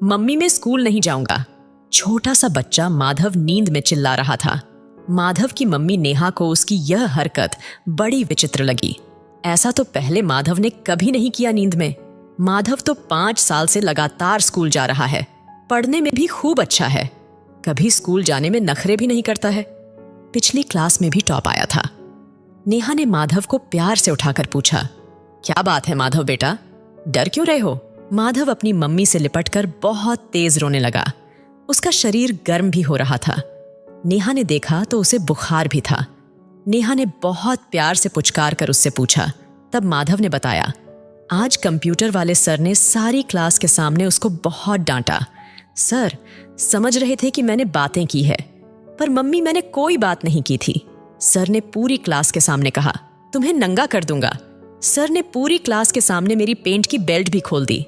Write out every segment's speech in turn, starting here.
Mummy मैं school नहीं जाऊंगा। छोटा सा बच्चा माधव नींद में चिल्ला रहा था। माधव की मम्मी नेहा को उसकी यह हरकत बड़ी विचित्र लगी। ऐसा तो पहले माधव ने कभी नहीं किया नींद में। माधव तो 5 साल से लगातार स्कूल जा रहा है, पढ़ने में भी खूब अच्छा है, कभी स्कूल जाने में नखरे भी नहीं करता है। पिछली क्लास में भी टॉप आया था। नेहा ने माधव को प्यार से उठाकर पूछा, क्या बात है माधव बेटा, डर क्यों रहे हो? माधव अपनी मम्मी से लिपटकर बहुत तेज रोने लगा। उसका शरीर गर्म भी हो रहा था। नेहा ने देखा तो उसे बुखार भी था। नेहा ने बहुत प्यार से पुचकार कर उससे पूछा। तब माधव ने बताया, आज कंप्यूटर वाले सर ने सारी क्लास के सामने उसको बहुत डांटा। सर समझ रहे थे कि मैंने बातें की है, पर मम्मी मैंने कोई बात नहीं की थी। सर ने पूरी क्लास के सामने कहा, तुम्हें नंगा कर दूंगा। सर ने पूरी क्लास के सामने मेरी पेंट की बेल्ट भी खोल दी।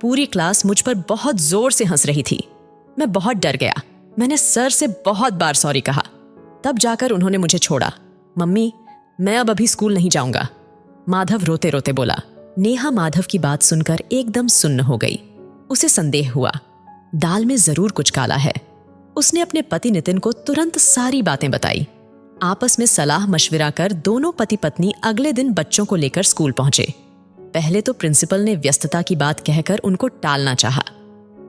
पूरी क्लास मुझ पर बहुत जोर से हंस रही थी। मैं बहुत डर गया। मैंने सर से बहुत बार सॉरी कहा। तब जाकर उन्होंने मुझे छोड़ा। मम्मी मैं अब अभी स्कूल नहीं जाऊंगा, माधव रोते रोते बोला। नेहा माधव की बात सुनकर एकदम सुन्न हो गई। उसे संदेह हुआ, दाल में जरूर कुछ काला है। उसने अपने पति नितिन को तुरंत सारी बातें बताई। आपस में सलाह मशविरा कर दोनों पति पत्नी अगले दिन बच्चों को लेकर स्कूल पहुंचे। पहले तो प्रिंसिपल ने व्यस्तता की बात कहकर उनको टालना चाहा,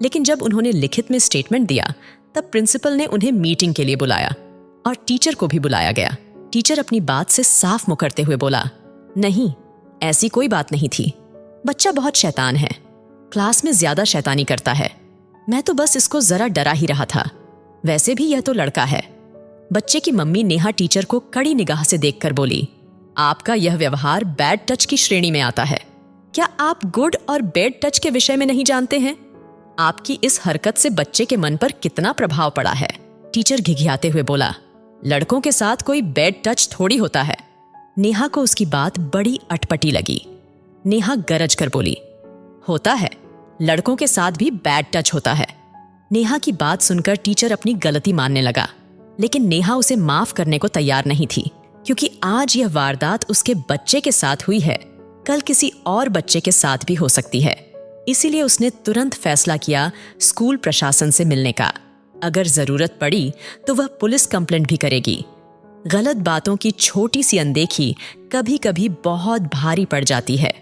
लेकिन जब उन्होंने लिखित में स्टेटमेंट दिया तब प्रिंसिपल ने उन्हें मीटिंग के लिए बुलाया और टीचर को भी बुलाया गया। टीचर अपनी बात से साफ मुकरते हुए बोला, नहीं ऐसी कोई बात नहीं थी। बच्चा बहुत शैतान है, क्लास में ज्यादा शैतानी करता है। मैं तो बस इसको जरा डरा ही रहा था। वैसे भी यह तो लड़का है। बच्चे की मम्मी नेहा टीचर को कड़ी निगाह से देखकर बोली, आपका यह व्यवहार बैड टच की श्रेणी में आता है। क्या आप गुड और बैड टच के विषय में नहीं जानते हैं? आपकी इस हरकत से बच्चे के मन पर कितना प्रभाव पड़ा है। टीचर घिघियाते हुए बोला, लड़कों के साथ कोई बैड टच थोड़ी होता है। नेहा को उसकी बात बड़ी अटपटी लगी। नेहा गरज कर बोली, होता है, लड़कों के साथ भी बैड टच होता है। नेहा की बात सुनकर टीचर अपनी गलती मानने लगा, लेकिन नेहा उसे माफ करने को तैयार नहीं थी, क्योंकि आज यह वारदात उसके बच्चे के साथ हुई है, कल किसी और बच्चे के साथ भी हो सकती है। इसीलिए उसने तुरंत फैसला किया स्कूल प्रशासन से मिलने का। अगर जरूरत पड़ी तो वह पुलिस कंप्लेंट भी करेगी। गलत बातों की छोटी सी अनदेखी कभी कभी बहुत भारी पड़ जाती है।